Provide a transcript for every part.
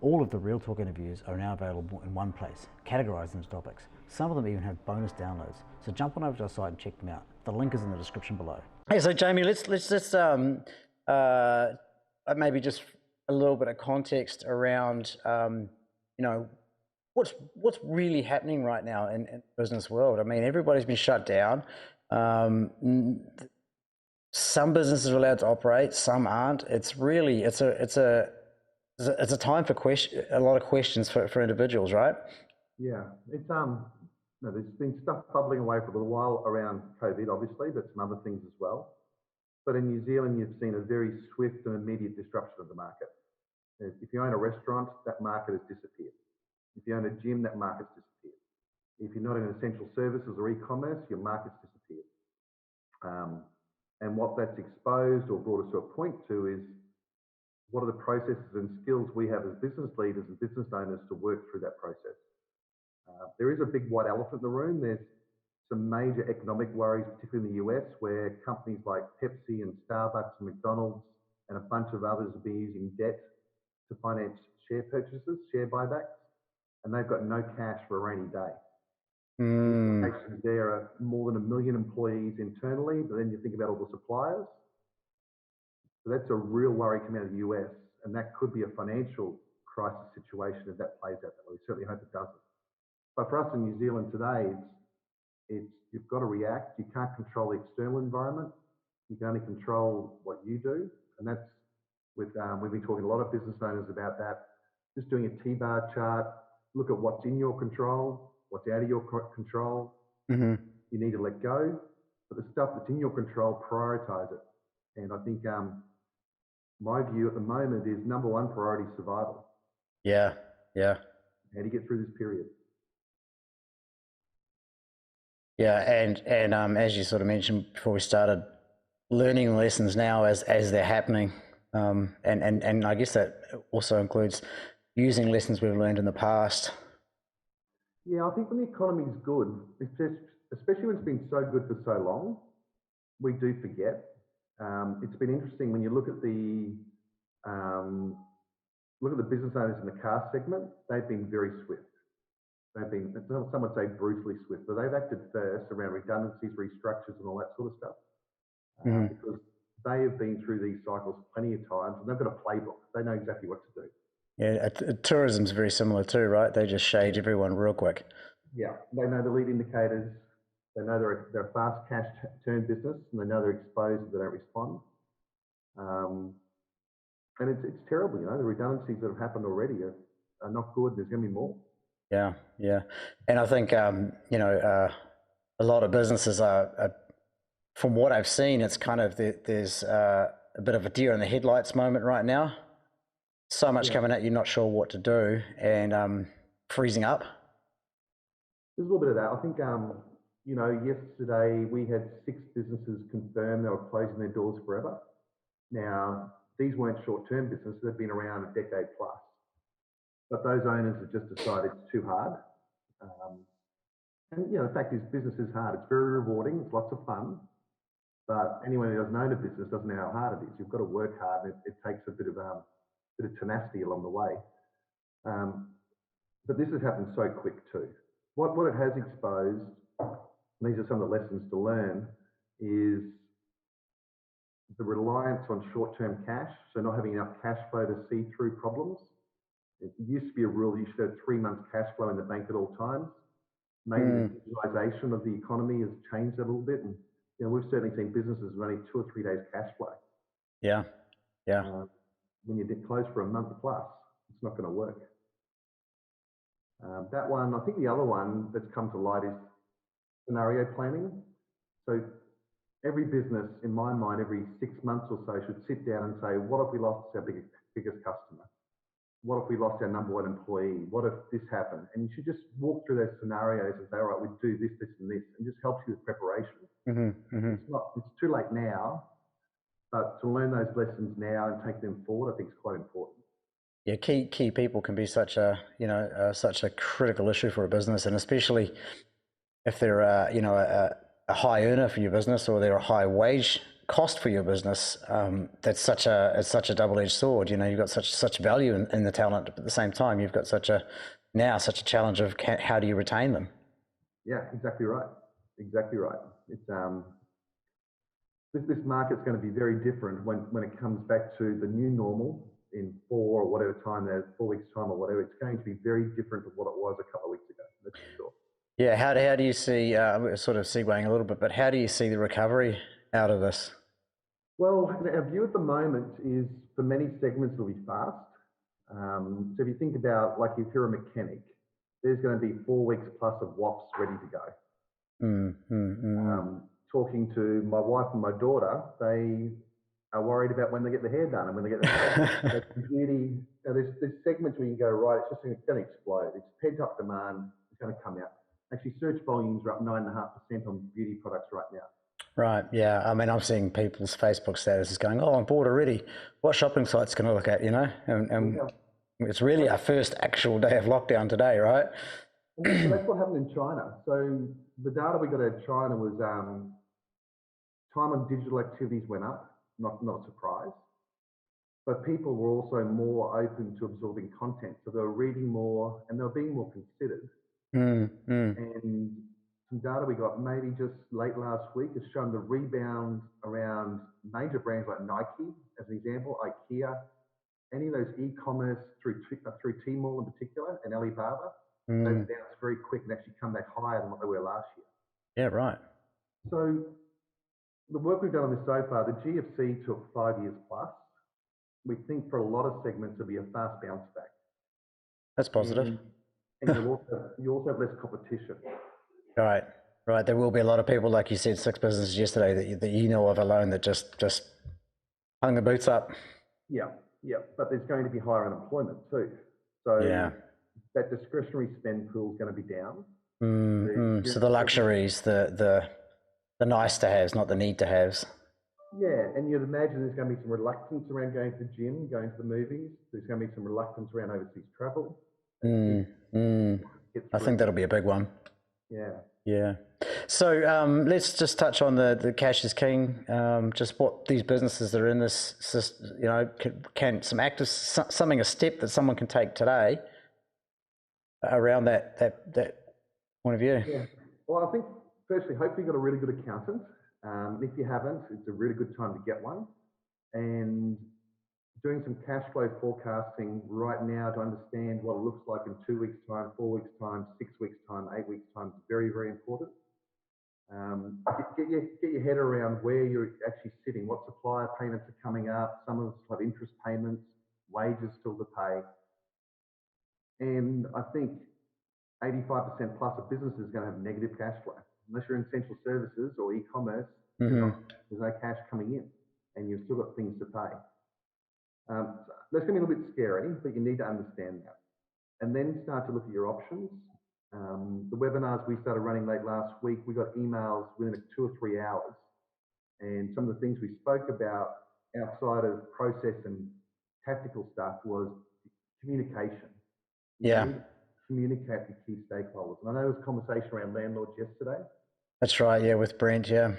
All of the Real Talk interviews are now available in one place, categorised into topics. Some of them even have bonus downloads. So jump on over to our site and check them out. The link is in the description below. Hey, so Jamie, let's just maybe just a little bit of context around what's really happening right now in the business world. I mean, everybody's been shut down. Some businesses are allowed to operate, some aren't. It's a time for a lot of questions for individuals, right? Yeah, it's there's been stuff bubbling away for a little while around COVID, obviously, but some other things as well. But in New Zealand, you've seen a very swift and immediate disruption of the market. If you own a restaurant, that market has disappeared. If you own a gym, that market's disappeared. If you're not in essential services or e-commerce, your market's disappeared. And what that's exposed or brought us to a point to is, what are the processes and skills we have as business leaders and business owners to work through that process? There is a big white elephant in the room. There's some major economic worries, particularly in the US, where companies like Pepsi and Starbucks and McDonald's and a bunch of others have been using debt to finance share purchases, share buybacks, and they've got no cash for a rainy day. Actually, there are more than 1 million employees internally, but then you think about all the suppliers. So that's a real worry coming out of the US, and that could be a financial crisis situation if that plays out that way. We certainly hope it doesn't. But for us in New Zealand today, it's you've got to react. You can't control the external environment. You can only control what you do, and that's we've been talking to a lot of business owners about that. Just doing a T-bar chart. Look at what's in your control, what's out of your control. You need to let go, but the stuff that's in your control, prioritize it. And I think my view at the moment is number one priority survival. Yeah. How do you get through this period? Yeah, and as you sort of mentioned before we started, learning lessons now as they're happening, and I guess that also includes using lessons we've learned in the past. Yeah, I think when the economy is good, especially when it's been so good for so long, we do forget. It's been interesting when you look at the business owners in the car segment. They've been very swift. They've been, some would say brutally swift, but they've acted first around redundancies, restructures, and all that sort of stuff. Because they have been through these cycles plenty of times, and they've got a playbook. They know exactly what to do. Yeah, tourism's very similar too, right? They just shade everyone real quick. Yeah, they know the lead indicators. They know they're a fast cash turn business, and they know they're exposed if they don't respond. And it's terrible, the redundancies that have happened already are not good. There's going to be more. Yeah. And I think, a lot of businesses are, from what I've seen, it's kind of, there's a bit of a deer in the headlights moment right now. So much coming at you, not sure what to do, and freezing up. There's a little bit of that. I think, yesterday we had 6 businesses confirm they were closing their doors forever. Now, these weren't short-term businesses. They've been around a decade plus. But those owners have just decided it's too hard. And the fact is, business is hard. It's very rewarding. It's lots of fun. But anyone who doesn't own a business doesn't know how hard it is. You've got to work hard, and it takes a bit of tenacity along the way. But this has happened so quick too. What it has exposed, and these are some of the lessons to learn, is the reliance on short-term cash. So not having enough cash flow to see through problems. It used to be a rule you should have 3 months cash flow in the bank at all times. Maybe the digitalization of the economy has changed that a little bit, and we've certainly seen businesses running 2 or 3 days cash flow. Yeah. When you get closed for a month plus, it's not going to work. That one, I think the other one that's come to light is scenario planning. So every business, in my mind, every 6 months or so should sit down and say, what if we lost our biggest customer? What if we lost our number one employee? What if this happened? And you should just walk through those scenarios and say, all right, we do this, this, and this, and just helps you with preparation. It's too late now, but to learn those lessons now and take them forward, I think is quite important. Yeah, key people can be such a critical issue for a business, and especially if they're a high earner for your business, or they're a high wage cost for your business. That's such a double-edged sword. You know, you've got such value in the talent, but at the same time, you've got such a challenge of how do you retain them? Yeah, exactly right. Exactly right. It's this market's going to be very different when it comes back to the new normal in 4 weeks time or whatever. It's going to be very different to what it was a couple of weeks ago. That's for sure. Yeah, how do you see, we're sort of segueing a little bit, but how do you see the recovery out of this? Well, our view at the moment is for many segments it'll be fast. So if you think about, like, if you're a mechanic, there's going to be 4 weeks plus of WOFs ready to go. Talking to my wife and my daughter, they are worried about when they get their hair done and when they get their hair done. Beauty, there's segments where you can go, right, it's going to explode. It's pent up demand. It's going to come out. Actually, search volumes are up 9.5% on beauty products right now. Right, yeah. I mean, I'm seeing people's Facebook statuses going, oh, I'm bored already. What shopping site's going to look at, you know? And it's really our first actual day of lockdown today, right? And so that's what happened in China. So the data we got out of China was time on digital activities went up, not a surprise. But people were also more open to absorbing content. So they were reading more and they were being more considered. And some data we got maybe just late last week has shown the rebound around major brands like Nike, as an example, IKEA, any of those e-commerce through Tmall in particular, and Alibaba, they've bounced very quick and actually come back higher than what they were last year. Yeah, right. So the work we've done on this so far, the GFC took 5 years plus. We think for a lot of segments it'll be a fast bounce back. That's positive. And you also have less competition. Right. There will be a lot of people, like you said, 6 businesses yesterday that you know of alone that just hung the boots up. Yeah. But there's going to be higher unemployment too. So that discretionary spend pool is going to be down. So the luxuries, the nice to haves, not the need to haves. Yeah, and you'd imagine there's going to be some reluctance around going to the gym, going to the movies. There's going to be some reluctance around overseas travel. I think that'll be a big one. Yeah. So let's just touch on the cash is king. Just what these businesses that are in this system, you know, can some active a step that someone can take today around that point of view. Yeah. Well, I think firstly, hopefully you've got a really good accountant. If you haven't, it's a really good time to get one. And doing some cash flow forecasting right now to understand what it looks like in 2 weeks' time, 4 weeks' time, 6 weeks' time, 8 weeks' time is very, very important. Get your head around where you're actually sitting, what supplier payments are coming up. Some of us have interest payments, wages still to pay. And I think 85% plus of businesses is going to have negative cash flow. Unless you're in essential services or e-commerce, there's no cash coming in and you've still got things to pay. So that's going to be a little bit scary, but you need to understand that. And then start to look at your options. The webinars we started running late last week, we got emails within 2 or 3 hours. And some of the things we spoke about outside of process and tactical stuff was communication. You need to communicate with key stakeholders. And I know there was a conversation around landlords yesterday. That's right, yeah, with Brent, yeah.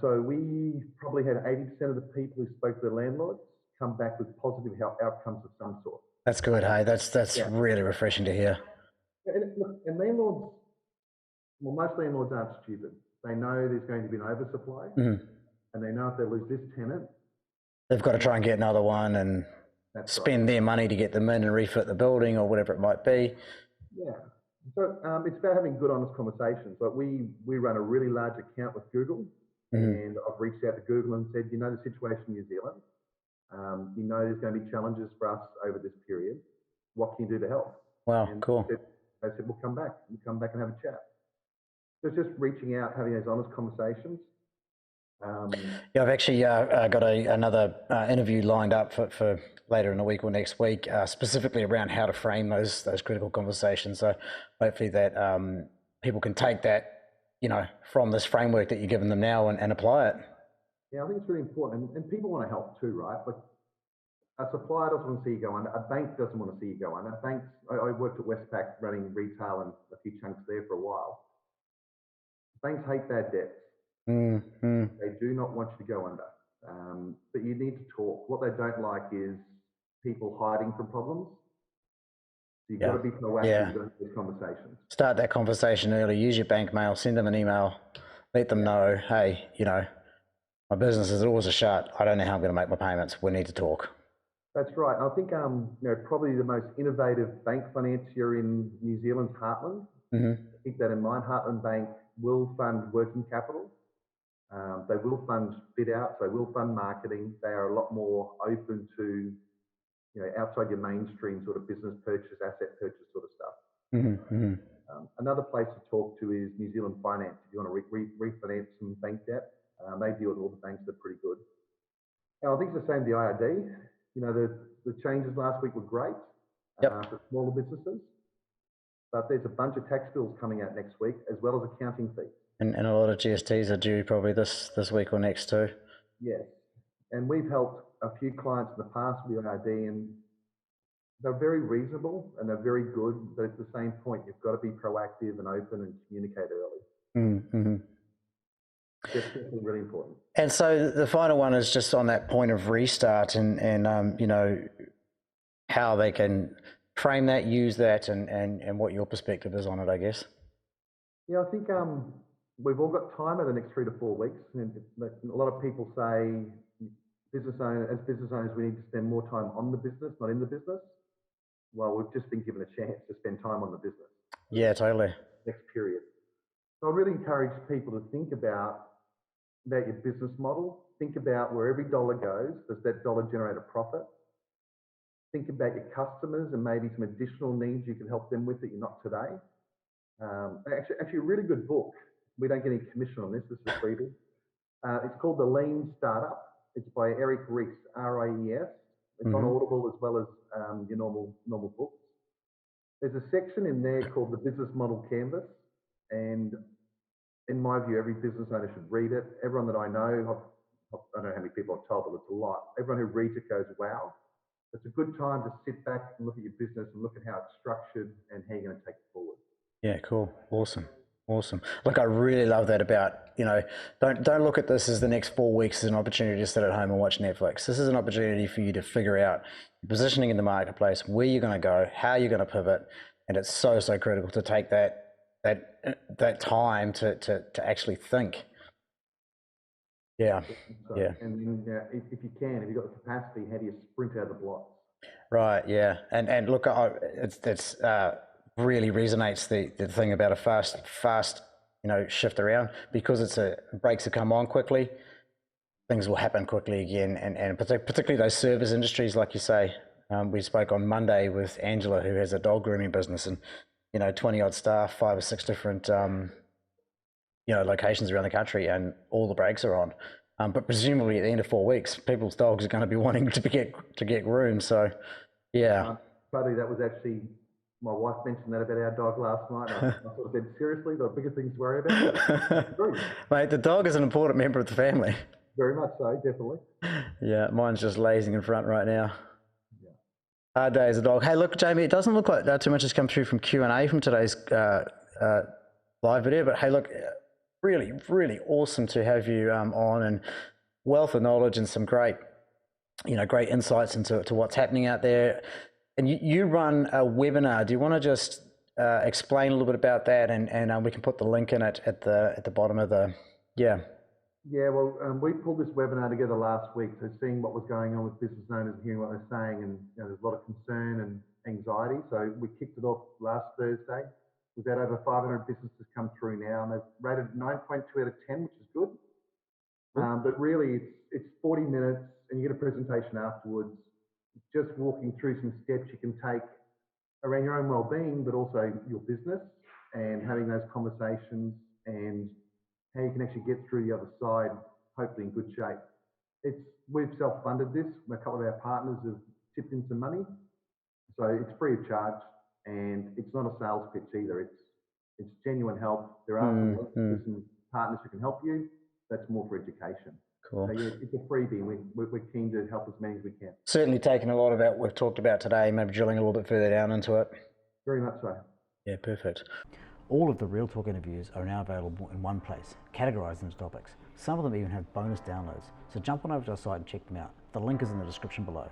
So we probably had 80% of the people who spoke to the landlords come back with positive outcomes of some sort. That's good, hey? That's really refreshing to hear. And landlords, well, most landlords aren't stupid. They know there's going to be an oversupply, and they know if they lose this tenant, they've got to try and get another one and spend their money to get them in and refit the building or whatever it might be. Yeah. So it's about having good, honest conversations. Like we run a really large account with Google, and I've reached out to Google and said, you know, the situation in New Zealand, you know, there's going to be challenges for us over this period. What can you do to help? Wow, and cool. They said, we'll come back. We'll come back and have a chat. So it's just reaching out, having those honest conversations. I've actually got another interview lined up for later in the week or next week, specifically around how to frame those critical conversations. So hopefully that people can take that, you know, from this framework that you're giving them now and apply it. Yeah, I think it's really important, and people want to help too, right? Like a supplier doesn't want to see you go under, a bank doesn't want to see you go under. Banks, I worked at Westpac running retail and a few chunks there for a while. Banks hate bad debts. Mm. They do not want you to go under. But you need to talk. What they don't like is people hiding from problems. So you've got to be proactive in those conversations. Start that conversation early. Use your bank mail. Send them an email. Let them know, hey, my business is always a shut. I don't know how I'm going to make my payments. We need to talk. That's right. I think probably the most innovative bank financier in New Zealand's Heartland. Mm-hmm. Keep that in mind. Heartland Bank will fund working capital. They will fund fit outs. They will fund marketing. They are a lot more open to outside your mainstream sort of business purchase, asset purchase sort of stuff. Mm-hmm. Another place to talk to is New Zealand Finance. If you want to refinance some bank debt, they deal with all the banks. They're pretty good. And I think it's the same with the IAG. The changes last week were great for smaller businesses, but there's a bunch of tax bills coming out next week, as well as accounting fees. And a lot of GSTs are due probably this week or next too. Yes, and we've helped a few clients in the past with the IAD, and they're very reasonable and they're very good, but at the same point, you've got to be proactive and open and communicate early. Mm-hmm. That's definitely really important. And so the final one is just on that point of restart and how they can frame that, use that, and what your perspective is on it, I guess. Yeah, I think we've all got time over the next 3 to 4 weeks. And a lot of people say, as business owners, we need to spend more time on the business, not in the business. Well, we've just been given a chance to spend time on the business. Yeah, totally. Next period. So I really encourage people to think about your business model. Think about where every dollar goes. Does that dollar generate a profit? Think about your customers and maybe some additional needs you can help them with that you're not today. Actually, a really good book. We don't get any commission on this. This is a freebie. It's called The Lean Startup. It's by Eric Ries, R-I-E-S. It's on Audible as well as your normal books. There's a section in there called the Business Model Canvas, and in my view, every business owner should read it. Everyone that I know, I don't know how many people I've told, but it's a lot. Everyone who reads it goes, wow. It's a good time to sit back and look at your business and look at how it's structured and how you're going to take it forward. Yeah, cool. Awesome. Look, I really love that about, don't look at this as the next 4 weeks as an opportunity to sit at home and watch Netflix. This is an opportunity for you to figure out your positioning in the marketplace, where you're going to go, how you're going to pivot. And it's so critical to take that time to actually think. Yeah. Yeah. And if you can, if you've got the capacity, how do you sprint out of the blocks? Right. Yeah. And look, it's really resonates the thing about a fast shift around, because breaks have come on quickly. Things will happen quickly again, and particularly those service industries, like you say. We spoke on Monday with Angela, who has a dog grooming business, and 20 odd staff, 5 or 6 different locations around the country, and all the brakes are on. But presumably at the end of 4 weeks, people's dogs are going to be wanting to get groomed. So, yeah. Buddy, that was actually, my wife mentioned that about our dog last night. I sort of said, seriously, there are bigger things to worry about. Mate, the dog is an important member of the family. Very much so, definitely. Yeah, mine's just lazing in front right now. Yeah. Hard day as a dog. Hey, look, Jamie, it doesn't look like too much has come through from Q&A from today's live video, but hey, look, really, really awesome to have you on, and wealth of knowledge and some great insights into what's happening out there. And you run a webinar. Do you want to just explain a little bit about that, and we can put the link in it at the bottom of the Yeah, well, we pulled this webinar together last week, so seeing what was going on with business owners and hearing what they're saying, and there's a lot of concern and anxiety. So we kicked it off last Thursday. We've had over 500 businesses come through now, and they've rated 9.2 out of 10, which is good. But really, it's 40 minutes, and you get a presentation afterwards, just walking through some steps you can take around your own well-being, but also your business, and having those conversations, and how you can actually get through the other side, hopefully in good shape. We've self-funded this. A couple of our partners have chipped in some money. So it's free of charge, and it's not a sales pitch either. It's genuine help. There are some partners who can help you. That's more for education. Cool. So yeah, it's a freebie. We're keen to help as many as we can. Certainly taking a lot of what we've talked about today, maybe drilling a little bit further down into it. Very much so. Yeah, perfect. All of the Real Talk interviews are now available in one place, categorized into topics. Some of them even have bonus downloads, so jump on over to our site and check them out. The link is in the description below.